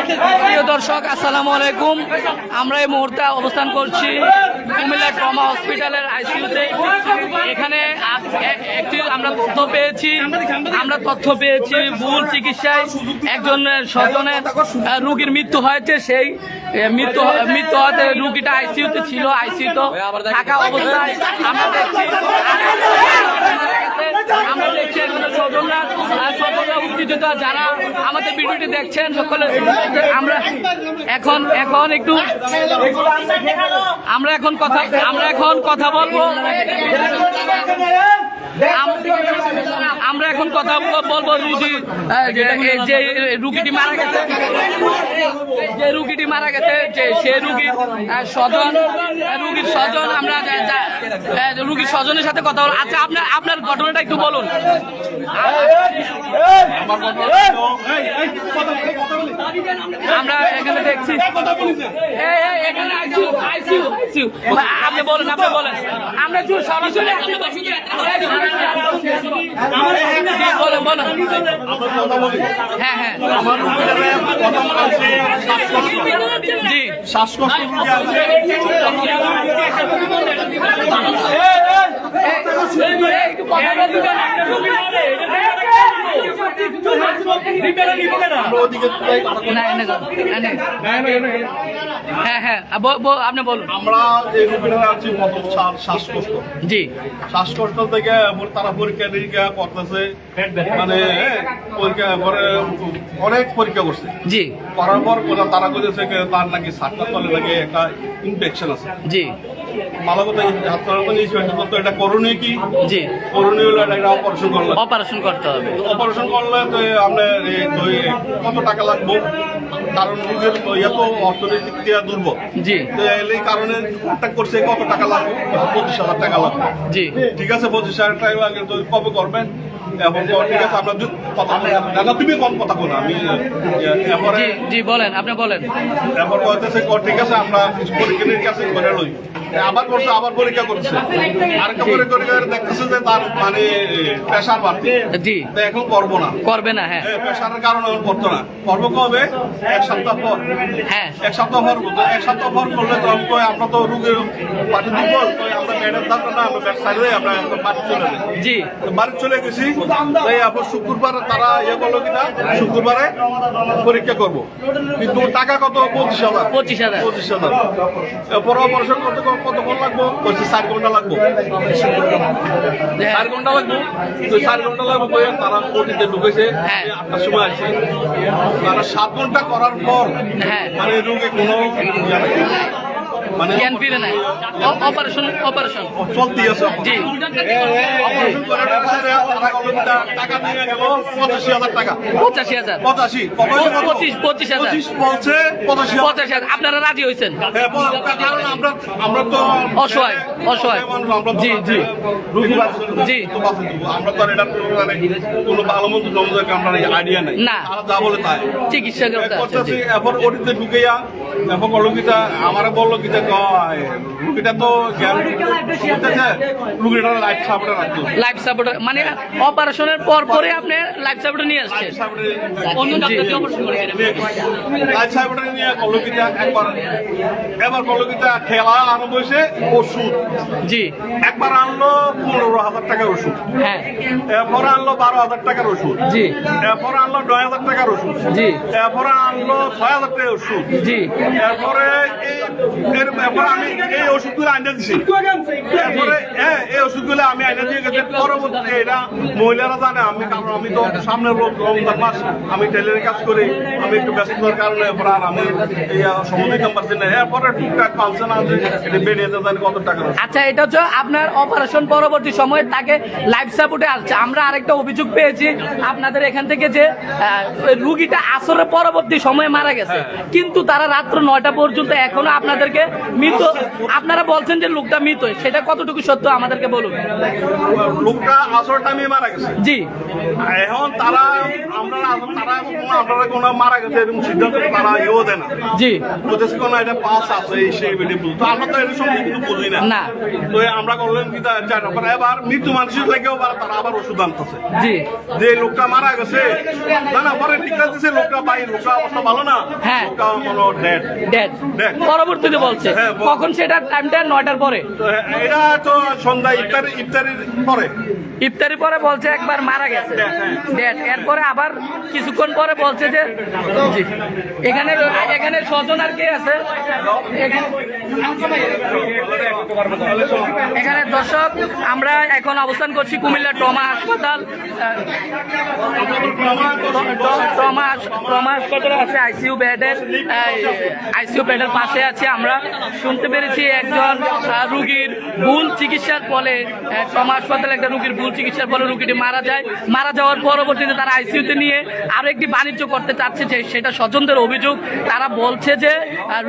প্রিয় দর্শক, আসসালামু আলাইকুম। আমরা এই মুহূর্তে অবস্থান করছি কুমিল্লা ট্রমা হসপিটালের আইসিইউতে। এখানে একটি আমরা তথ্য পেয়েছি ভুল চিকিৎসায় একজনের স্বজনের রোগীর মৃত্যু হয়েছে। সেই মৃত্যু হতে রোগীটা আইসিইউতে ছিল। আইসিইউতে থাকা অবস্থায় আমরা দেখছি স্বজনরা উত্তেজিত। যারা আমাদের ভিডিওটি দেখছেন সকলে আমরা এখন কথা বলবো। আমরা এখন কথা বলবো যে রুগীটি মারা গেছে যে সে রুগীর স্বজন আমরা রুগীর স্বজনের সাথে কথা বলবো। আচ্ছা, আপনার ঘটনাটা একটু বলুন। আমরা এখানে দেখছি আপনি বলেন আমরা সরাসরি বলেন। হ্যাঁ জি, শ্বাসকষ্ট আপনি বলুন। আমরা যে রোগীরা আছি শ্বাসকষ্ট, জি, শ্বাসকষ্ট থেকে তারা পরীক্ষা নিরীক্ষা করতেছে, মানে পরীক্ষা করে অনেক পরীক্ষা করছে। জি, করার পর তারা বলেছে তার নাকি শ্বাসের তলে নাকি একটা ইনফেকশন আছে। জি, ভালো কথা এটা করণীয় কি? জি, করণীয় হলো এটা অপারেশন করতে হবে। অপারেশন করলে তো আপনার কত টাকা লাগবে? কারণ রোগের এত অর্থনৈতিক দুর্বল। জি, এই কারণে কন্ট্যাক্ট করছে কত টাকা লাগবে? 25,000 টাকা লাগবে। জি, ঠিক আছে, 25,000 টাকা লাগে তো কবে করবেন? এবং ঠিক আছে, আপনার দাদা তুমি কম কথা বলো, আমি জি বলেন, আপনি বলেন। এরপর বলতেছে ঠিক আছে আমরা পরীক্ষার কাছে করে লই। আবার করছে, আবার পরীক্ষা করছে, আরেকটা পরীক্ষা দেখতেছে যে তার মানে প্রেশার বাড়ছে। জি, এখন করবে না। হ্যাঁ, প্রেশারের কারণে এখন করতো না। করবো কবে? এক সপ্তাহ পর। হ্যাঁ, এক সপ্তাহ পর করলে তো আমরা তো রোগের পার্টি দুর্বল, আমরা ব্যাটের দাঁড়া না, আমরা ব্যাট সাইডে আমরা বাড়ি চলে যাই। জি, বাড়ি চলে গেছি। তাই শুক্রবার তারা করলো কিনা শুক্রবারে পরীক্ষা করবো, কিন্তু টাকা কত? 25,000। এরপর অপারেশন করতে কতক্ষণ লাগবো? 4 ঘন্টা লাগবো। 4 ঘন্টা লাগবো। তারা ওটিতে ঢুকেছে 8টার সময় আসছে। তারা 7 ঘন্টা করার পর মানে রোগী কোনো জ্ঞান ফিরে নাই। অপারেশন চলতেই আছে। জি, অপারেশন করে টাকা দিয়ে গেল 85,000 টাকা। 85,000 25 বলছে 85,000। আপনারা রাজি হয়েছেন? কারণ আমরা তো অসহায়। জি, জি, জি, আমরা তো এটা কোনো ভালো মন্দ জমজকে আমরা আইডিয়া নাই না, যা বলে তাই চিকিৎসা করতে। এরপর ওটিতে ঢুকেয়া এরপর রোগীটা আমারে বললো কি রোগীটা তো রোগীটা লাইফ সাপোর্ট মানে অপারেশনের পরে আপনি লাইফ সাপোর্ট নিয়ে আসছেন। লাইফ সাপোর্ট নিয়ে কলকিটা এবার কলকিটা খেলা আরম্ভ হয়েছে। ওষুধ, জি, একবার আনলো 15,000 টাকার ওষুধ। হ্যাঁ, এরপর আনলো 12,000 টাকার ওষুধ। জি, এরপর আনলো 9,000 টাকার ওষুধ। জি, এরপরে আনলো 6,000 টাকার ওষুধ। জি, এরপরে আমি এই ওষুধগুলো আইনা দিছি। এরপরে এই ওষুধগুলো আমি আইনা দিয়ে গেছি। পরবর্তীতে এটা মহিলারা জানে আমি, কারণ আমি তো সামনের রমজান মাস, আমি টেলারের কাজ করি, আমি একটু ব্যস্ততার কারণে এরপর আর আমি এই সময় দিতে পারছি না। এরপরে টুকটাক ফাংশন আছে, এটা বেরিয়ে জানি কত টাকা। আচ্ছা, এটা হচ্ছে আপনার অপারেশন পরবর্তী সময়ে তাকে লাইফ সাপোর্টে আসছে। আমরা আরেকটা অভিযোগ পেয়েছি আপনাদের এখান থেকে যে রুগীটা আসরের পরবর্তী সময়ে মারা গেছে, কিন্তু তারা রাত্র 9টা পর্যন্ত এখনো আপনাদেরকে মৃত, আপনারা বলছেন যে লোকটা মৃত, সেটা কতটুকু সত্য আমাদেরকে বলুন। লোকটা আসল টাইমে মারা গেছে। জি, এখন তারা আপনারা কোনো মারা গেছে এরকম সিদ্ধান্ত তারা ইয়েও দেয় না। জি, ওদের কোনো একটা পাস আছে সেই ভিডিও, তো আমরা তো এর সঙ্গে কিন্তু বুঝি না। না। তো আমরা করলাম কি এবার মৃত্যু মানুষের লাগেও তারা আবার ওষুধ আনতেছে। জি, যে লোকটা মারা গেছে না না পরে ঠিক আছে, লোকটা পাই লোকটা অবস্থা ভালো না, হ্যাঁ। লোকটা হলো ডেড। Dead Dead। পরবর্তীতে বলছে হ্যাঁ, কখন, সেটা টাইমটা 9টার পরে, এটা তো সন্ধ্যা ইফতারির পরে। ইফতারি পরে বলছে একবার মারা গেছে ডেড, এরপরে আবার কিছুক্ষণ পরে বলছে যে জি। এখানে এখানে স্বজন আর কে আছে এখানে দর্শক, আমরা এখন অবস্থান করছি কুমিল্লা ট্রমা হাসপাতাল। ট্রমা হাসপাতালে আছে আইসিইউ বেডের পাশে আছে। আমরা শুনতে পেরেছি একজন রুগীর ভুল চিকিৎসার ফলে, ট্রমা হাসপাতালে একটা রুগীর ভুল চিকিৎসার ফলে রুগীটি মারা যায়। মারা যাওয়ার পরবর্তীতে তারা আইসিইউতে নিয়ে আরো একটি বাণিজ্য করতে চাচ্ছে, যে সেটা স্বজনদের অভিযোগ। তারা বলছে যে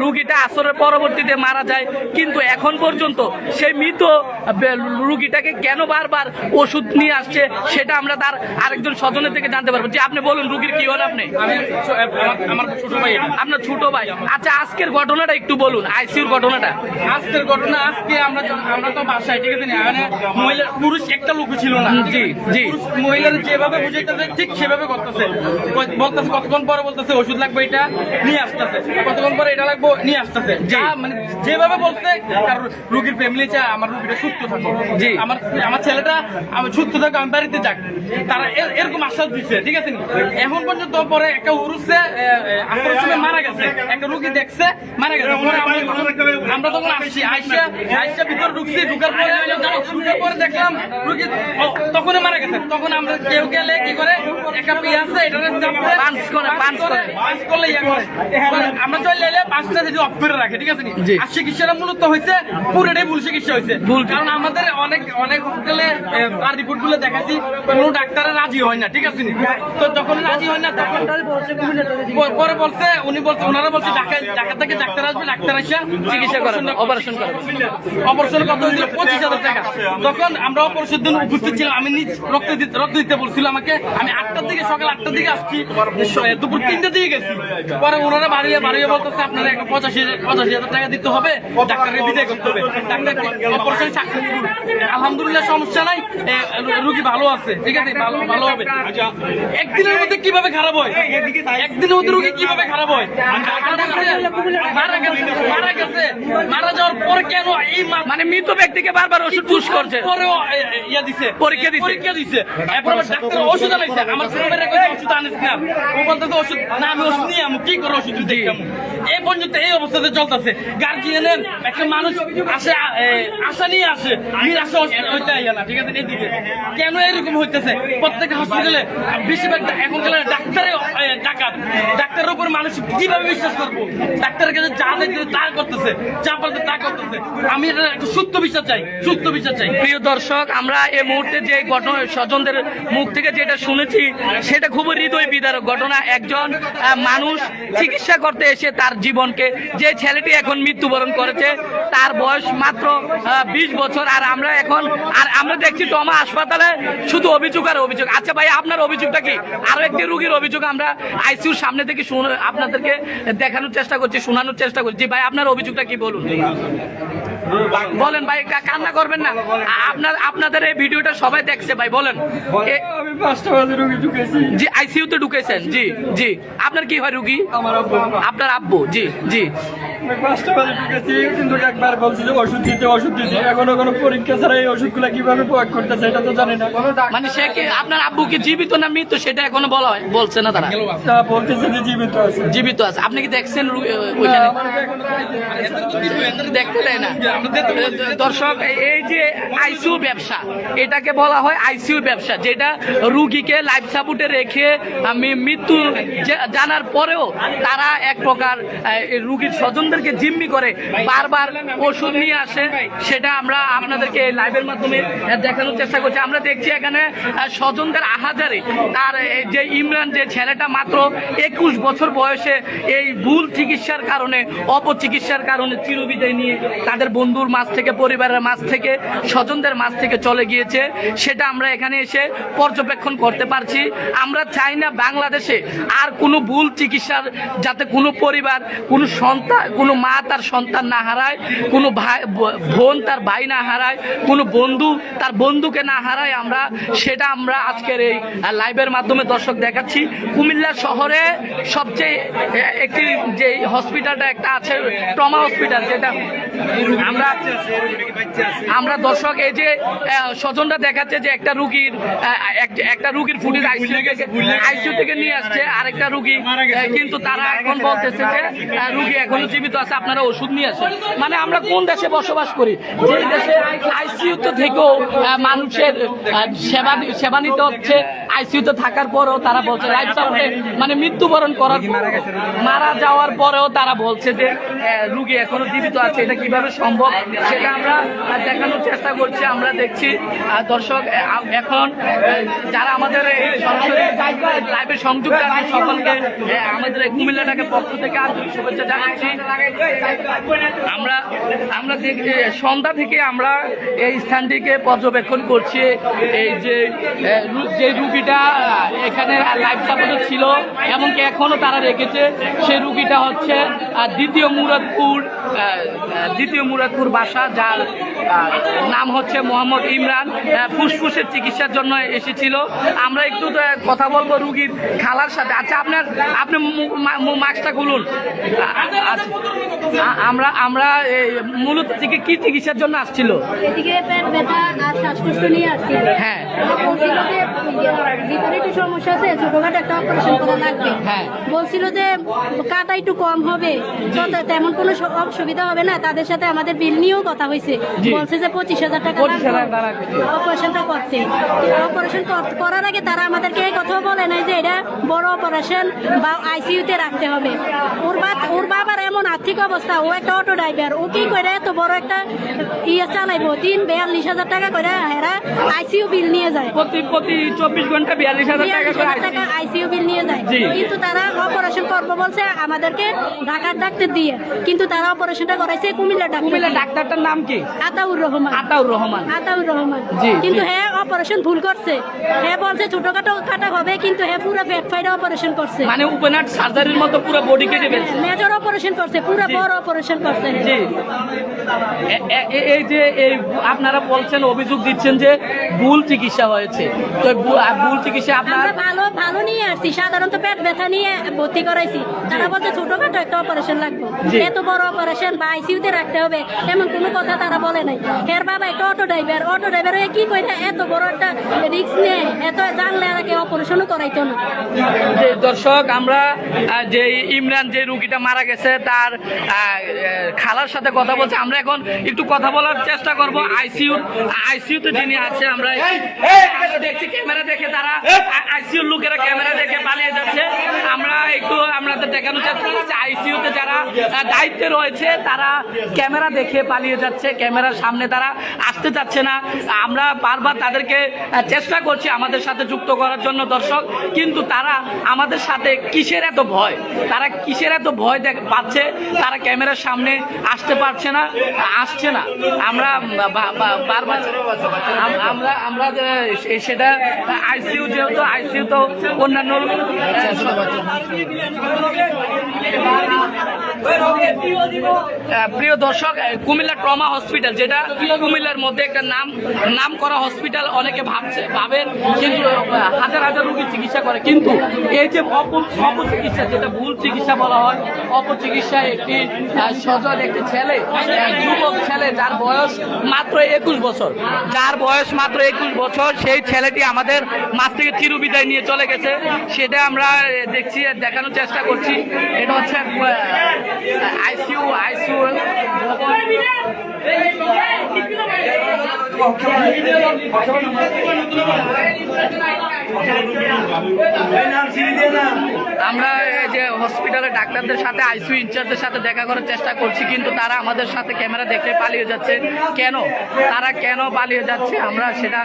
রুগীটা আসরের পরবর্তীতে মারা যায়, কিন্তু এখন পর্যন্ত সেই মৃত রুগীটাকে কেন বারবার ওষুধ নিয়ে আসছে সেটা আমরা তার আরেকজন স্বজনের থেকে জানতে পারবো। যে আপনি বলুন, রুগীর কি হন আপনি? আমার ছোট ভাই। আপনার ছোট ভাই। আচ্ছা, আজকের ঘটনাটা একটু বলুন, আইসিইউর ঘটনাটা। আজকের ঘটনা, আজকে আমরা তো বাসায়, ঠিক আছে না, মানে মহিলা পুরুষ একটা লোক ছিল না। জি, জি। মহিলার যেভাবে বুঝাইতেছে ঠিক সেভাবে করতেছে, বলতেছে কতক্ষণ পরে বলতেছে ওষুধ লাগবে এটা নিয়ে আসতেছে, কতক্ষণ পরে এটা লাগবে নিয়ে আসতেছে, যা মানে যেভাবে বলছে। কারণ রুগীর ফ্যামিলি চায় আমার রুগীটা সুস্থ থাকো, জি, আমার ছেলেটা আমি সুস্থ থাকো, আমি বাড়িতে যাক, তারা এরকম আশ্বাস দিচ্ছে, ঠিক আছে নি। এখন পর্যন্ত পরে একটা উরুসে আপনার সময় মারা গেছে, একটা রুগী দেখছে মারা গেছে, পরে আমরা তখন আসছি, আইসা ভিতরে ঢুকছি, ঢুকার পরে দেখলাম রুগী তখনই মারা গেছে। তখন আমরা কেউ গেলে কি করে, একটা পিয়া আছে এটা পাঁচ করলে ইয়া করে, আমরা চলে এলে 5টা যদি অফ করে রাখে, ঠিক আছে নি। জি। আর চিকিৎসাটা মূলত হয়েছে পুরোটাই ভুল চিকিৎসা হয়েছে, ভুল। কারণ আমাদের অনেক হসপিটালে আর রিপোর্ট গুলো দেখাচ্ছি, কোনো ডাক্তারে রাজি হয় না, ঠিক আছে নি। তো যখন রাজি হয় না তখন পরে বলছে ওনারা বলছে ঢাকা থেকে ডাক্তার আসবে, ডাক্তার আসে চিকিৎসা করাবে, অপারেশন করাবে। অপারেশন কত হয়েছিল 25,000 টাকা। তখন আমরা অপারেশনের দিন উপস্থিত ছিলাম, আমি নিজ রক্ত দিতে বলছিল আমাকে। আমি 8টার দিকে, সকাল 8টার দিকে আসছি, দুপুর 3টার দিকে গেছি। পরে ওনারা বাড়িয়ে বলতেছে আপনারা 85,000 টাকা দিতে হবে, ডাক্তারকে বিদায় করতে হবে। ডাক্তার অপারেশন সাকসেসফুল, আলহামদুলিল্লাহ, সমস্যা নাই, রুগী ভালো আছে, ঠিক আছে, ভালো হবে। একদিনের মধ্যে কিভাবে খারাপ হয়, একদিনের মধ্যে রুগী কিভাবে খারাপ হয়? মারা যাওয়ার পরে কেন এই মানে মৃত ব্যক্তিকে বারবার ওষুধ পুশ করছে, পরেও ইয়া দিছে, পরীক্ষা দিছে, এরপর ডাক্তার ওষুধ আনাইছে। আমার ছোট ভাইরা কইছে ওষুধ আনিস না, ও বলতেছে ওষুধ না, আমি ওষুধ নিয়ে আমি কি করে ওষুধ দিতে যাবো? এই পর্যন্ত এই অবস্থাতে চলতেছে। গার্জিয়ানের একটা মানুষ আসে, আশা নিয়ে আসে, নিরাশা হইতে আইয়া না, ঠিক আছে। এদিকে কেন এরকম হইতেছে? প্রত্যেক হসপিটালে বেশিরভাগ এখনকার ডাক্তারের উপর মানুষ কিভাবে বিশ্বাস করবো? ডাক্তারের কাছে যা দেখতে তা করতেছে, যা পারতে তা করতেছে। আমি এটা একটা সুস্থ বিচার চাই। প্রিয় দর্শক, আমরা এই মুহূর্তে যে ঘটনা স্বজনদের মুখ থেকে যেটা শুনেছি সেটা খুবই হৃদয় বিদারক ঘটনা। একজন মানুষ চিকিৎসা করতে এসে তার জীবনকে, যে ছেলেটি এখন মৃত্যুবরণ করেছে তার বয়স মাত্র 20 বছর। আর আমরা দেখছি ট্রমা হাসপাতালে শুধু অভিযোগ আর অভিযোগ। আচ্ছা ভাই, আপনার অভিযোগটা কি? আরো একটি রুগীর অভিযোগ আমরা আইসিইউর সামনে থেকে আপনাদেরকে দেখানোর চেষ্টা করছি, শোনানোর চেষ্টা করছি। ভাই, আপনার অভিযোগটা কি বলুন? বলেন ভাই, কান্না করবেন না, আপনাদের এই ভিডিওটা সবাই দেখছে ভাই, বলেন। আমি 5টা বাজে রুগী ঢুকেছি। জি, আইসিইউতে ঢুকেছেন? জি, জি। আপনার কি হয় রুগী? আমার আব্বু। আপনার আব্বু? জি, জি। আমি 5টা বাজে ঢুকেছি, কিন্তু একবার বলছি যে ওষুধ দিতে, এখনো কোনো পরীক্ষা ছাড়া এই ওষুধগুলো কিভাবে প্রয়োগ করতেছে এটা তো জানি না। মানে সে কি, আপনার আব্বু কি জীবিত না মৃত সেটা এখনো বলছে না তারা? তা বলতেছে যে জীবিত আছে। জীবিত আছে। আপনি কি দেখছেন ওইখানে? দেখতে দেয় না। দর্শক, এই যে আইসিইউ ব্যবসা, এটাকে বলা হয় আইসিইউ ব্যবসা, যেটা রুগীকে লাইফ সাপোর্টে রেখে আমি মৃত্যু জানার পরেও তারা এক প্রকার রুগীর স্বজনদের আমাদেরকে জিম্মি করে বারবার ওষুধ নিয়ে আসে, সেটা আমরা আপনাদেরকে লাইভের মাধ্যমে দেখানোর চেষ্টা করছি। আমরা দেখছি এখানে স্বজনদের আহাজারে তার এই যে ইমরান যে ছেলেটা মাত্র 21 বছর বয়সে এই ভুল চিকিৎসার কারণে অপচিকিৎসার কারণে চিরবিদায় নিয়ে তাদের বন্ধুর মাঝ থেকে পরিবারের মাঝ থেকে স্বজনদের মাঝ থেকে চলে গিয়েছে, সেটা আমরা এখানে এসে পর্যবেক্ষণ করতে পারছি। আমরা চাই না বাংলাদেশে আর কোনো ভুল চিকিৎসার যাতে কোনো পরিবার কোনো সন্তান কোনো মা তার সন্তান না হারায়, কোনো ভাই বোন তার ভাই না হারায়, কোনো বন্ধু তার বন্ধুকে না হারায়। সেটা আমরা আজকের এই লাইভের মাধ্যমে দর্শক দেখাচ্ছি। কুমিল্লা শহরে সবচেয়ে একটি যে হসপিটালটা একটা আছে ট্রমা হসপিটাল, যেটা আমরা দর্শক এই যে স্বজনরা দেখাচ্ছে যে একটা রুগীর ফুটেজ আইসিইউ থেকে নিয়ে আসছে আরেকটা রুগী, কিন্তু তারা এখন বলতেছে যে রুগী এখনো জীবিত আছে, আপনারা ওষুধ নিয়ে আসেন। মানে আমরা কোন দেশে বসবাস করি যে দেশে আইসিইউতে থেকেও মানুষের সেবা নিতে হচ্ছে, আইসিইউতে থাকার পরেও তারা বলছে লাইফ সাপোর্টে মানে মৃত্যুবরণ করার মারা যাওয়ার পরেও তারা বলছে যে রুগী এখনো জীবিত আছে। এটা কিভাবে সম্ভব সেটা আমরা দেখানোর চেষ্টা করছি। আমরা দেখছি দর্শক এখন যারা আমাদের এই সরাসরি লাইভে সংযুক্ত আছে সকলকে আমাদের কুমিল্লাটাকে পক্ষ থেকে আন্তরিক শুভেচ্ছা জানাচ্ছি। আমরা দেখছি সন্ধ্যা থেকে আমরা এই স্থানটিকে পর্যবেক্ষণ করছি। এই যে রুগীটা এখানে লাইফ সাপোর্টে ছিল এমনকি এখনো তারা রেখেছে, সেই রুগীটা হচ্ছে দ্বিতীয় মুরাদপুর বাসা, যার নাম হচ্ছে মোহাম্মদ ইমরান। ফুসফুসের চিকিৎসার জন্য এসেছিল। আমরা একটু কথা বলবো রুগীর খালার সাথে। আচ্ছা আপনি মাস্কটা খুলুন। আমরা মূলত থেকে কি চিকিৎসার জন্য আসছিল? এদিকে পেট ব্যথা আর শ্বাসকষ্ট নিয়ে আসছিল। হ্যাঁ, বলছিল যে ভিতরে একটু সমস্যা আছে, ছোটখাটো একটা অপারেশন করা লাগবে। হ্যাঁ, বলছিল যে কাটা একটু কম হবে, তেমন কোনো অসুবিধা হবে না। তাদের সাথে আমাদের বিল নিয়েও কথা হয়েছে, বলছে যে 25,000 টাকা অপারেশনটা করতে। অপারেশন করার আগে তারা আমাদেরকে এই কথা বলে নাই যে এটা বড় অপারেশন বা আইসিইউতে রাখতে হবে। ওর বাবার এমন আর্থিক অবস্থা, ও একটা অটো ড্রাইভার, ও কি করে এত বড় একটা চালাইবো? 42,000 টাকা করে হেরা আইসিইউ বিল নিয়ে যায়, প্রতি 24 ঘন্টা 42,000 টাকা আইসিইউ বিল নিয়ে যায়। কিন্তু তারা অপারেশন করবো বলছে আমাদেরকে ঢাকার ডাক্তার দিয়ে, কিন্তু তারা অপারেশনটা করাইছে কুমিল্লা ডাক্তারটার নাম কি? আতাউর রহমান। কিন্তু হ্যাঁ অপারেশন ভুল করছে। হ্যাঁ বলছে ছোটখাটো কাটা হবে, কিন্তু হ্যাঁ পুরো পেট ফাইডা অপারেশন করছে, মানে ওপেন হার্ট সার্জারির মতো পুরো বডি কেটে ফেলছে, মেজর অপারেশন করছে, পুরো বড় অপারেশন করছে। জি, এই যে এই আপনারা বলছেন, অভিযোগ দিচ্ছেন যে ভুল চিকিৎসা হয়েছে, তো ভুল চিকিৎসা আপনারা ভালো নিয়ে আসছি, সাধারণত পেট ব্যথা নিয়ে ভর্তি করাইছি। তারা বলছে ছোটখাটো একটা অপারেশন লাগবে, এত বড় অপারেশন বা আইসিইউতে রাখতে হবে এমন কোনো কথা তারা বলে নাই। এর বাবা একটা অটো ড্রাইভার হয়ে কি করে এত বড় একটা রিস্ক নিয়ে এত জানলে আর কি অপারেশনও করাইতো না। দর্শক আমরা যে ইমরান যে রুগীটা মারা গেছে তার খালার সাথে কথা বলছে। আমরা এখন একটু কথা বলার চেষ্টা করব। আইসিইউতে যিনি আছে, আমরা দেখছি ক্যামেরা দেখে তারা আইসিইউর লোকেরা ক্যামেরা দেখে পালিয়ে যাচ্ছে। আমরা একটু আপনাদের দেখানোর চেষ্টা করছি আইসিইউতে যারা দায়িত্বে রয়েছে তারা ক্যামেরা দেখে পালিয়ে যাচ্ছে, ক্যামেরার সামনে তারা আসতে চাচ্ছে না। আমরা বারবার তাদেরকে চেষ্টা করছি আমাদের সাথে যুক্ত করার জন্য দর্শক, কিন্তু তারা আমাদের সাথে কিসের এত ভয়, তারা কিসের এত ভয় পাচ্ছে, তারা ক্যামেরার সামনে আসতে পারছে না, আসছে না। আমরা বারবার আমরা সেটা আইসিইউ, যেহেতু আইসিইউ তো অন্যান্য প্রিয় দর্শক, কুমিল্লা ট্রমা হসপিটাল, যেটা কুমিল্লার মধ্যে একটা নাম করা হসপিটাল, অনেকে ভাবেন কিন্তু হাজার হাজার রোগী চিকিৎসা করে, কিন্তু এই যে অপচিকিৎসা, যেটা ভুল চিকিৎসা বলা হয়, অপচিকিৎসা একটি সজল একটি ছেলে, যুবক ছেলে যার বয়স মাত্র 21 বছর, সেই ছেলেটি আমাদের মাছ থেকে চিরবিদায় নিয়ে চলে গেছে। সেটা আমরা দেখছি, দেখানোর চেষ্টা করছি। এটা হচ্ছে আইসিইউ ভবন। আমরা এই যে হসপিটালের ডাক্তারদের সাথে আইসিইউ ইনচার্জের সাথে দেখা করার চেষ্টা করছি, কিন্তু তারা আমাদের সাথে ক্যামেরা দেখে পালিয়ে যাচ্ছে। কেন তারা কেন পালিয়ে যাচ্ছে আমরা সেটা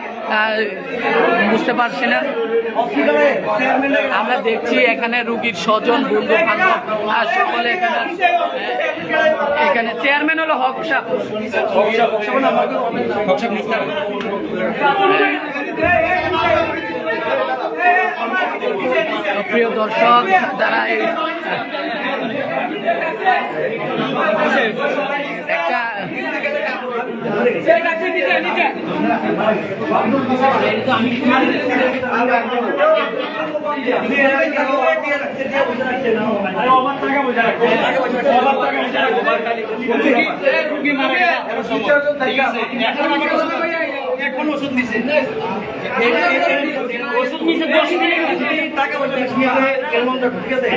বুঝতে পারছি না। আমরা দেখছি এখানে রুগীর স্বজন বন্ধু বান্ধব আর সকলে এখানে চেয়ারম্যান হলো হক সাহেব। প্রিয় দর্শক, যারা একটা এখন ওষুধ নিছে ওষুধ নিছে 10 দিনের টাকা পয়সা নিয়ে কেমন তো ঠিক আছে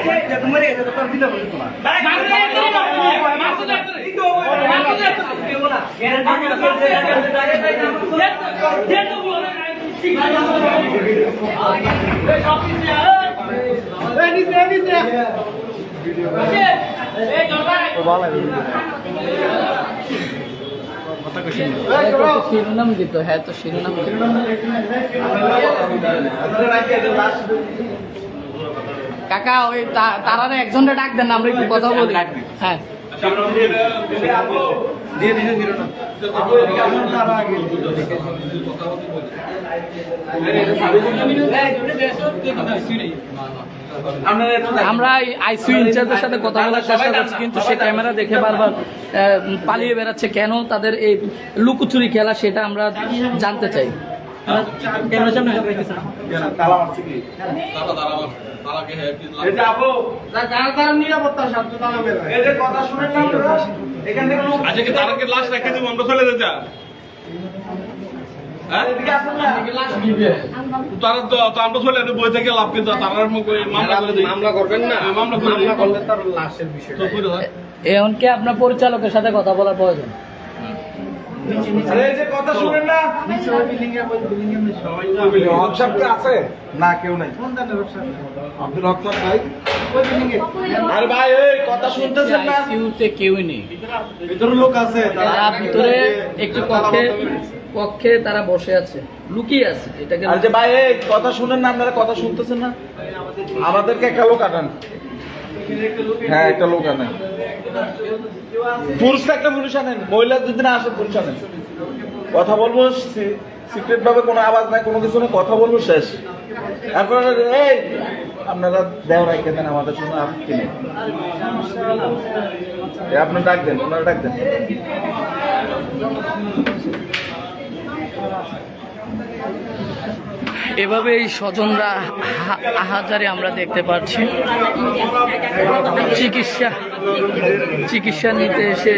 তোমার এটা তো দিতে বলি তোমার শিরোনাম দিত, হ্যাঁ তো শিরোনাম কাকা ওই তারা একজনটা ডাক দেন, আমরা একটু কথা বলি। হ্যাঁ আমরা আইসিইউ ইনচার্জের সাথে কথা বলার চেষ্টা করছি, কিন্তু সে ক্যামেরা দেখে বারবার পালিয়ে বেড়াচ্ছে। কেন তাদের এই লুকোচুরি খেলা সেটা আমরা জানতে চাই। মামলা করবেন না, মামলা করলে তার লাশের বিষয়। এমনকি আপনার পরিচালকের সাথে কথা বলার প্রয়োজন। আছে না, কেউ নাই। আব্দুল হক ভাই, আরে ভাই এই কথা শুনতেছেন না? আইসিইউতে কেউই নেই, ভিতরে লোক আছে, তারা ভিতরে একটি কক্ষে তারা বসে আছে, লুকিয়ে আছে। এটাকে আর যে ভাই এই কথা শুনেন না, আপনারা কথা শুনতেছেন না? আমাদেরকে একটা লোক আনেন। হ্যাঁ একটা লোক আনেন, পুরুষ একটা পুরুষ আনেন, মহিলা যদি না আসে পুরুষ আনেন। কথা বলবো সিক্রেট ভাবে, কোনো আওয়াজ নাই, কোনো কিছু না, কথা বলবো শেষ। আপনারা এই আপনারা দেও রাখে দেন আমাদের সঙ্গে আপনি নেই, আপনার ডাক দেন, ওনারা ডাক দেন। এভাবে এই স্বজনরা আহাজারে আমরা দেখতে পাচ্ছি চিকিৎসা নিতে এসে।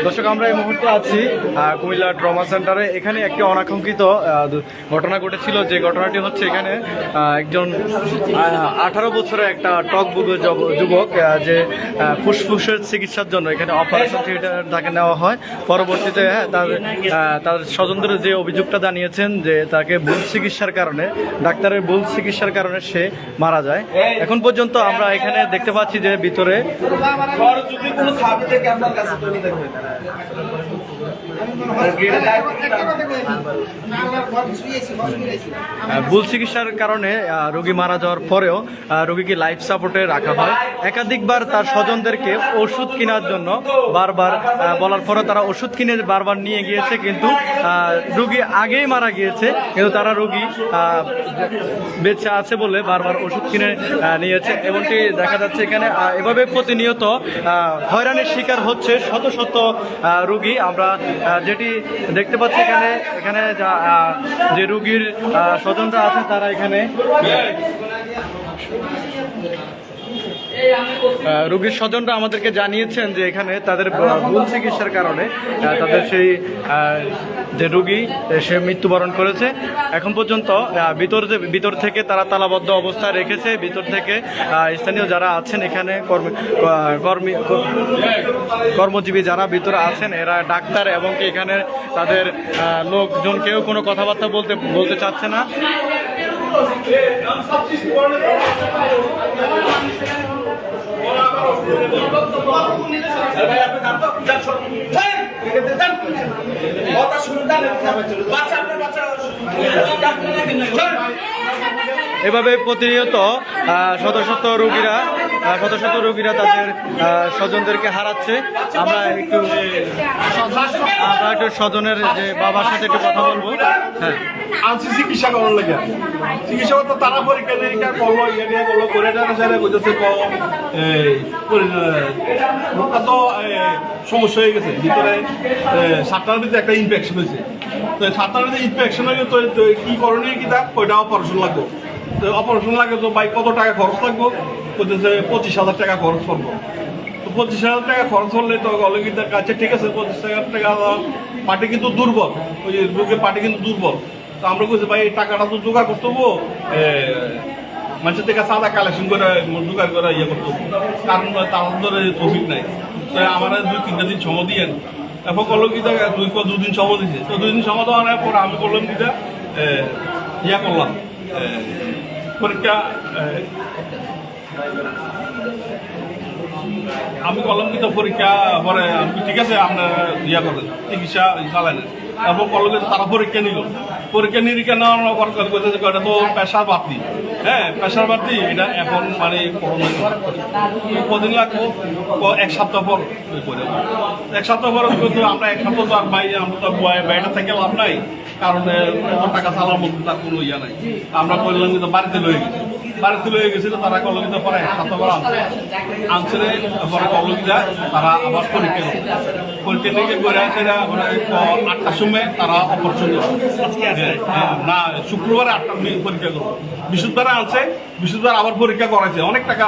দর্শক, আমরা এই মুহূর্তে আছি কুমিল্লা ট্রমা সেন্টারে। এখানে একটি অনাকাঙ্ক্ষিত ঘটনা ঘটেছিল। যে ঘটনাটি হচ্ছে, এখানে একজন 18 বছরের একটা টকবুগে যুবক যে ফুসফুসের চিকিৎসার জন্য এখানে অপারেশন থিয়েটার তাকে নেওয়া হয়। পরবর্তীতে তার স্বজনদের যে অভিযোগটা জানিয়েছেন যে তাকে ভুল চিকিৎসার কারণে, ডাক্তারের ভুল চিকিৎসার কারণে সে মারা যায়। এখন পর্যন্ত আমরা এখানে দেখতে পাচ্ছি যে ভিতরে ভুল চিকিৎসার কারণে রোগী মারা যাওয়ার পরেও রোগীকে লাইফ সাপোর্টে রাখা হয়। একাধিকবার তার স্বজনদেরকে ওষুধ কেনার জন্য বারবার বলার পরে তারা ওষুধ কিনে বারবার নিয়ে গিয়েছে, কিন্তু রোগী আগেই মারা গিয়েছে, কিন্তু তারা রোগী বেঁচে আছে বলে বারবার ওষুধ কিনে নিয়েছে। এমনটি দেখা যাচ্ছে এখানে। এভাবে প্রতিনিয়ত হয়রানির শিকার হচ্ছে শত শত রোগী। আমরা যেটি দেখতে পাচ্ছি এখানে যে রোগীর স্বজনরা আছে তারা এখানে রোগীর স্বজনরা আমাদেরকে জানিয়েছেন যে এখানে তাদের ভুল চিকিৎসার কারণে তাদের সেই যে রোগী সে মৃত্যুবরণ করেছে। এখন পর্যন্ত ভিতর থেকে তারা তালাবদ্ধ অবস্থায় রেখেছে। ভিতর থেকে স্থানীয় যারা আছেন এখানে কর্মজীবী যারা ভিতরে আছেন এরা ডাক্তার এবং কি এখানে তাদের লোকজন কেউ কোনো কথাবার্তা বলতে চাচ্ছে না। এভাবে প্রতিনিয়ত শত শত রোগীরা তাদের স্বজনদেরকে হারাচ্ছে। আমরা একটু স্বজনের যে বাবার সাথে একটু কথা বলবো। হ্যাঁ, আনছি চিকিৎসা করার লাগে, চিকিৎসা করতে তারা পরীক্ষা নিরীক্ষা করলো, ইয়ে করলো করে যারা বুঝেছে লোকটা তো সমস্যা হয়ে গেছে, ভিতরে সাতটার ভিতরে একটা ইনফেকশন হয়েছে। তো সাতটার ভিতরে ইনফেকশন হলে তো কি করণীয় কি থাক ওইটা অপারেশন লাগবে। তো অপারেশন লাগে তো ভাই কত টাকা খরচ লাগবো? বলতেছে 25,000 টাকা খরচ করবো। তো 25,000 টাকা খরচ করলে তো অলগীদের কাছে ঠিক আছে 25,000 টাকা পার্টি কিন্তু দুর্বল, ওই রোগের পার্টি কিন্তু দুর্বল। তো আমরা বলছি ভাই এই টাকাটা তো জোগাড় করতে হবো, মানুষের থেকে সাদা কালেকশন করে জোগাড় করে ইয়ে করতে হবো, কারণ তাদের ধরে ট্রফিক নাই। তো আমার 2-3 দিন সময় দিয়ে এখন করলো কি 2 দিন সময় দিচ্ছে। তো 2 দিন সময় দেওয়ার পর আমি করলাম কিটা ইয়া করলাম পরীক্ষা, আমি করলাম কিন্তু পরীক্ষা পরে ঠিক আছে আপনার ইয়া করেন চিকিৎসা চালালেন। তারপর করলো কিন্তু তারা পরীক্ষা নিল, পরীক্ষা নিরীক্ষা নেওয়ার পর এটা তো প্রেশার বাড়তি। হ্যাঁ, প্রেশার বাড়তি এটা এখন মানে কদিন লাগবো? 1 সপ্তাহ পর করে 1 সপ্তাহ পর কিন্তু আমরা 1 সপ্তাহ তো আর আমরা তো বাইরে থেকে লাভ নাই, কারণ টাকা চালার মধ্যে তার কোনো ইয়া নাই। আমরা করলাম কিন্তু বাড়িতে লয়ে গেছিল তারা কলকিতা পরে 1 সপ্তাহ পর আনছে পরে কলকিতা তারা আবার পরীক্ষা নিয়ে করে আসে 8টার সময় তারা অপারেশন না শুক্রবারে 8টার পরীক্ষা করবো, বৃহস্পতিবার আনছে, বৃহস্পতিবার আবার পরীক্ষা করাইছে, অনেক টাকা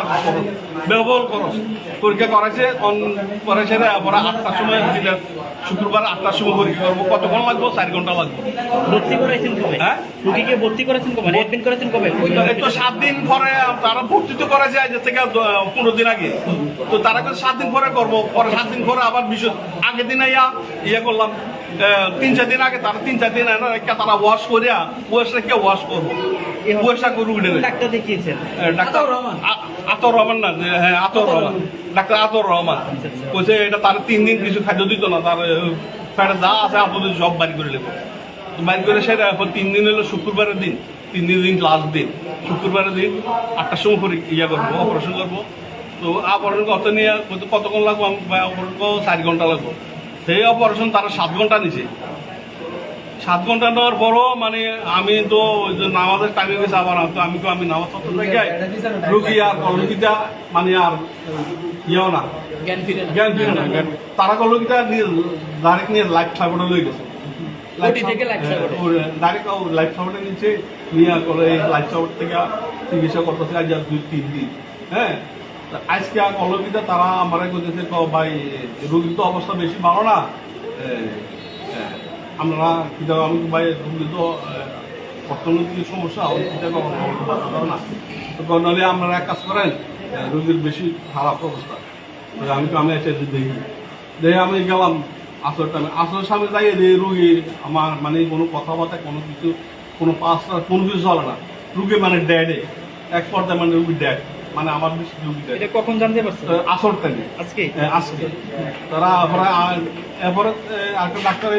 ব্যবহার খরচ পরীক্ষা করাইছে পরে সেটা আবার 8টার সময় শুক্রবার 8টার সময় পরীক্ষা করবো। কতক্ষণ লাগবো? 4 ঘন্টা লাগবে। ভর্তি করাইছেন কবে? হ্যাঁ, রোগীকে ভর্তি করেছেন কবে? অ্যাডমিট করেছেন কবে? তো 7 দিন পরে তারা ভর্তি তো করা যায় যে থেকে 15 দিন আগে। তো তারা 7 দিন পরে করবো, পরে 7 দিন পরে আবার আগের দিন ইয়ে করলাম 3-4 দিন আগে তারা 3-4 দিন তারা ওয়াশ করিয়া ওয়াশ করবো, ওয়াশা করবো। ডাক্তার দেখিয়েছেন? ডাক্তার আতর রহমান না, হ্যাঁ আতর রহমান, ডাক্তার আতর রহমান বলছে এটা তার 3 দিন কিছু খাদ্য দিত না, তার পেটে যা আছে আপনাদের সব বাড়ি করে নেবো। বাড়ি করে সেটা 3 দিন হলো শুক্রবারের দিন, 3 দিন লাস্ট দিন শুক্রবারের দিন 8টার সময় করে ইয়ে করবো, অপারেশন করবো। তো অপারেশন করতে নিয়ে কতক্ষণ লাগবো? অপারেশন 4 ঘন্টা লাগবো। সেই অপারেশন তারা 7 ঘন্টা নিছে। 7 ঘন্টা নেওয়ার পরও মানে আমি তো নামাজের টাইমে গেছে আবার আমি নামাজ পত্র থেকে রুগী আর কলকিটা মানে আর ইয়েও না জ্ঞান ফিরে না। তারা কলকিটা ডাইরেক্ট নিয়ে লাইফ সাপোর্টে লয়ে গেছে, ডাইরেক্ট লাইফ সাপোর্টে নিচ্ছে নিয়ে করে লাইফ সাপোর্ট থেকে চিকিৎসা করতেছে আজ 2-3 দিন। হ্যাঁ, আজকে কলকিটা তারা আমার করতেছে ভাই রুগীর তো অবস্থা বেশি ভালো না, আমরা আমি ভাই রুগী তো অর্থনৈতিক সমস্যা না, তো নাহলে আপনারা এক কাজ করেন রুগীর বেশি খারাপ অবস্থা। আমি এসে দেখি আমি গেলাম আসলের সামনে যাই রুগী আমার মানে কোনো কথাবার্তা কোনো কিছু কোনো পাঁচটা কোনো কিছু চলে না, রুগী মানে ড্যাডে এক পর্যায়ে মানে রুগী ড্যাড মানে আমার বেশি রুগী ড্যাড। এটা কখন জানতে পারছেন? আসল টাইমে আজকে তারা এরপরে একটা ডাক্তার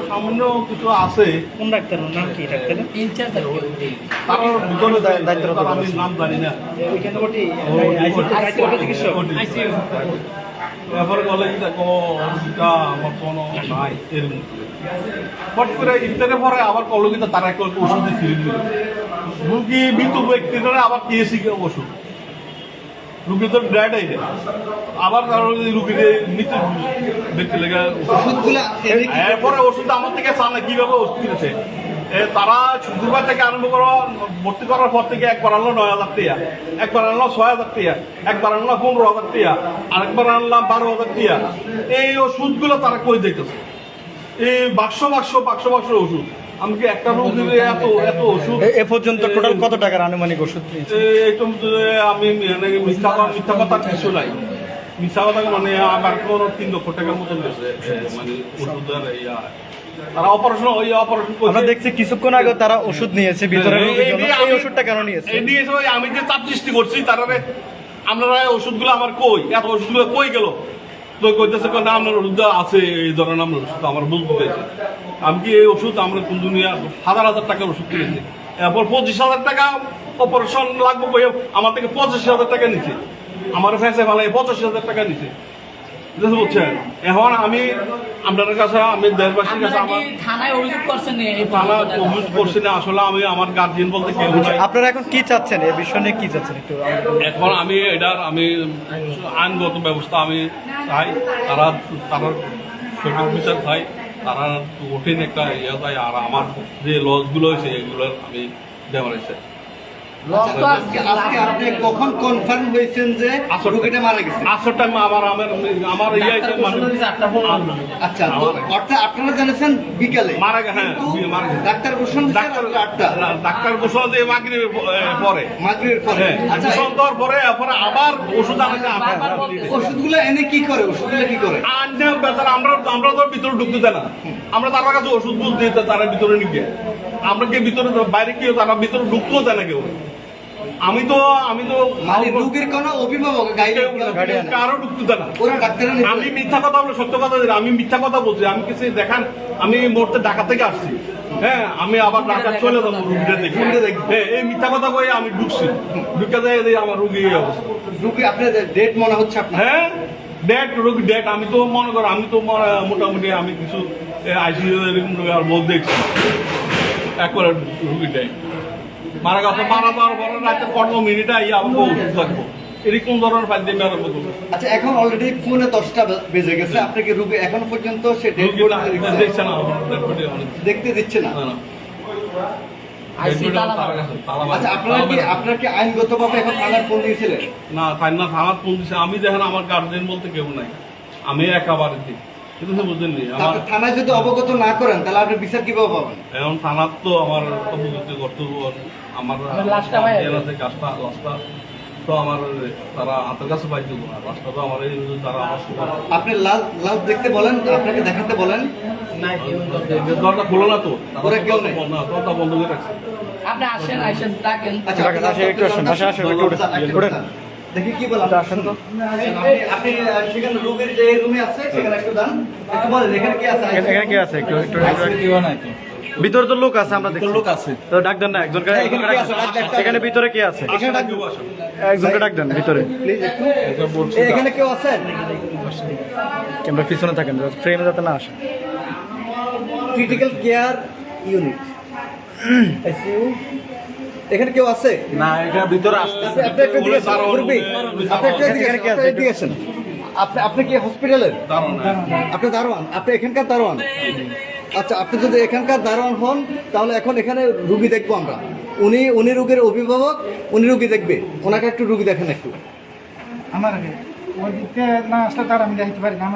সামান্য কিছু আছে। কোন ডাক্তার? নাম কি ডাক্তার? তার আমি নাম জানি না। এরপরে বলে দেখো আমার কোনো নাই এরকম হট করে ইফতারের পরে আবার কলকিতা তারা একটা ওষুধ ফিরে দিল। রুগী মৃত্যু ব্যক্তিরা আবার কেসি ওষুধ, রুগী তো ড্যাড আইডে আবার রুগীদের মৃত্যু ব্যক্তি লেগে এরপরে ওষুধ আমার থেকে চান না কিভাবে ওষুধ কিনেছে তারা শুক্রবার থেকে আরম্ভ করো ভর্তি করার পর থেকে একবার আনলো 9,000 টাকা, একবার আনলো 6,000 টাকা, একবার আনলো 15,000 টাকা, আরেকবার আনলাম 12,000 টাকা। এই ওষুধগুলো তারা কই দিতেছে, এই বাক্স ওষুধ। আমি কি একটা রোগ দিলে এত ওষুধ? এ পর্যন্ত টোটাল কত টাকার আনুমানিক ওষুধ নিয়েছে? এইটা আমি মিথ্যা কথা কিছু নাই, মিথ্যা কথা মানে আমার কোনো 3 লক্ষ টাকার মতন গেছে মানে ওষুধের তারা অপারেশন আমরা দেখছি কিছুক্ষণ আগে তারা ওষুধ নিয়েছে ভিতরে রোগীর জন্য। এই ওষুধটা কেন নিয়েছে? আমি যে চাপ সৃষ্টি করছি তারারে আপনারা ওষুধগুলো আমার কই, এত ওষুধগুলো কই গেল? তো কইতেছে না আপনার ওষুধ আছে, এই ধরনের আপনার ওষুধ আমার বুঝতে পেরেছি। আমি কি এই ওষুধ আমরা কোন দুনিয়া হাজার টাকার ওষুধ কিনেছি, এরপর 25,000 টাকা অপারেশন লাগবে কই আমার থেকে 85,000 টাকা নিচ্ছে, আমার ফেসে ভালো 85,000 টাকা নিচ্ছে, বুঝছেন? এখন আমি আপনাদের কাছে, আমি দেশবাসীর কাছে আমার থানায় অভিযোগ করছেন থানা অভিযোগ করছি না, আসলে আমি আমার গার্জিয়ান বলতে কেউ নাই। আপনারা এখন কি চাচ্ছেন, এই বিষয় নিয়ে কি চাচ্ছেন একটু? এখন আমি আমি আইনগত ব্যবস্থা আমি চাই, তারা সঠিক বিচার চাই, তারা কঠিন একটা ইয়ে চাই, আর আমার যে লসগুলো হয়েছে এগুলোর আমি দেওয়ার চাই। আজকে আপনি কখন কনফার্ম হয়েছেন যে রোগীটা মারা গেছে? আসল টাইম আমার ইয়ে আছে আচ্ছা, তো অর্থাৎ আপনারা জানেছেন বিকালে মারা গেছে। হ্যাঁ, মারা গেছে। ডাক্তার ঘোষণা দিয়েছে রাত্রে 8টা, ডাক্তার ঘোষণা দিয়ে মাগরিবের পরে মাগরিবের পরে। আচ্ছা, ঘোষণা দেওয়ার পরে আবার ওষুধ আনতে ওষুধগুলো এনে কি করে? ওষুধগুলো কি করে? আমরা তো ভিতরে ঢুকতে দেয় না, আমরা তার কাছে ওষুধ বুঝ দিতে তারা ভিতরে নিয়ে আমরা কি ভিতরে বাইরে কি তারা ভিতরে ঢুকতেও দেয় না কেউ। আমি তো মানে রোগীর কোনো অভিভাবক কারো ঢুকতে দেয় না। ওরা ডাক্তার আমি মিথ্যা কথা বলে সত্য কথা দিই, আমি মিথ্যা কথা বলছি। আমি কিছু দেখান, আমি মুহূর্তে ঢাকা থেকে আসছি, হ্যাঁ, আমি আবার ঢাকা চলে যাবো রুগীটা দেখে। হ্যাঁ, এই মিথ্যা কথা কয়ে আমি ঢুকছি, ঢুকে যাই আমার রুগী এই অবস্থা। রোগী আপনার ডেট মনে হচ্ছে আপনার? হ্যাঁ, রোগী ডেট। আমি তো মনে করো আমি তো মোটামুটি আমি কিছু আইসিইউ এরকম আর বোধ দেখছি একবার রুগী ডেট মারা গেছে। মারা যাওয়ার পরে রাতে 15 মিনিটে আইয়া আমাকে ওষুধ লাগবো, এরকম ধরনের ফাইল দিয়ে আরম্ভ করবো। আচ্ছা, এখন অলরেডি ফোনে 10টা বেজে গেছে, আপনাকে রোগী এখনো পর্যন্ত সে ডেট দেখছে না, দেখতে দিচ্ছে না। আচ্ছা, আপনার কি আইনগতভাবে এখন থানায় ফোন দিয়েছিলেন? না, থানার ফোন দিচ্ছে। আমি দেখেন আমার গার্জেন বলতে কেউ নাই, আমি একা বাড়িতে, কিন্তু বুঝলেন আমার থানায় যদি অবগত না করেন তাহলে আপনি বিচার কিভাবে পাবেন? এখন থানার তো আমার কর্তব্য, আমার লাশটা তো আমার তারা হাতের কাছে পাই দেবো না, লাশটা তো আমার তারা আপনি লাশ দেখতে বলেন, আপনাকে দেখাতে বলেন, দরজা খোলো না তো, ওরা কেউ নেই, দরজা বন্ধ করে রাখছে। আপনি আসেন ডাকেন। আচ্ছা, দেখি কি বলেন, আসেন তো। আপনি সেখানে রোগীর যে রুমে আছে সেখানে একটু দান, একটু বলেন এখানে কি আছে? এখানে কি আছে? একটু ভিতরে তো লোক আছে, আমরা দেখি লোক আছে, তো ডাক দেন না একজনকে। এখানে ভিতরে কে আছে? একজনকে ডাক দেন ভিতরে প্লিজ একটু। এখানে কেউ আছেন? ক্যামেরা পিছনে থাকেন, ফ্রেমে যাতে না আসে। ক্রিটিক্যাল কেয়ার ইউনিট, আইসিইউ, এখানে কেউ আছে? না, এখানে ভিতরে আসতে আপনি একটু এদিকে আসেন, মুরব্বি, আপনি একটু এদিকে আসেন। আপনি কি হসপিটালের? আপনি দারোয়ান? আপনি এখানকার দারোয়ান? আচ্ছা, আপনি যদি এখানকার দারোয়ান হন তাহলে এখন এখানে রুগী দেখবো আমরা। উনি রুগীর অভিভাবক, উনি রুগী দেখবে, ওনাকে একটু রুগী দেখেন একটু। আমার ওইদিকে না আসলে তার আমি দেখতে পারি না।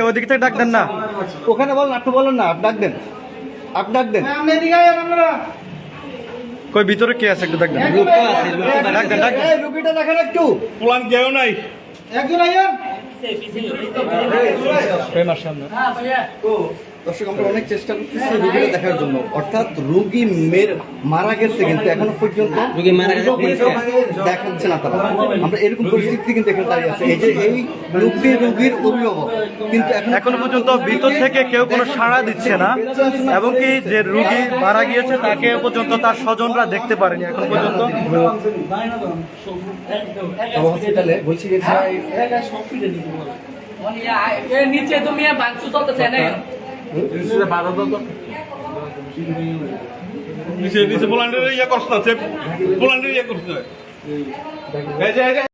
ওদিক থেকে ডাক দেন না, ওখানে বলেন, আপনি বলেন না, আপনি ডাক দেন, আপনি ডাক দেন। কই ভিতরে কে আছে একটু ডাক দেন। এই রুগীটা দেখেন একটু। প্লান কেউ নাই, একজন আইন দর্শক, আমরা অনেক চেষ্টা করতেছি রুগীটা দেখার জন্য, অর্থাৎ রুগী মারা গেছে কিন্তু এখনো পর্যন্ত দেখাচ্ছে না তারা। আমরা এরকম পরিস্থিতি কিন্তু এখানে দাঁড়িয়ে আছে। এই যে এই রুগীর অভিভাবক কিন্তু এখনো পর্যন্ত ভিতর থেকে কেউ কোনো সাড়া দিচ্ছে না, এবং কি যে রুগী মারা গিয়েছে তাকে পর্যন্ত তার স্বজনরা দেখতে পারেনি এখন পর্যন্ত। হসপিটালে বলছি যে নিচে তুমি বাংশু চলতেছে না, নিচে পোল্যান্ডের ইয়ে করছে না, পোল্যান্ডের ইয়ে করছে।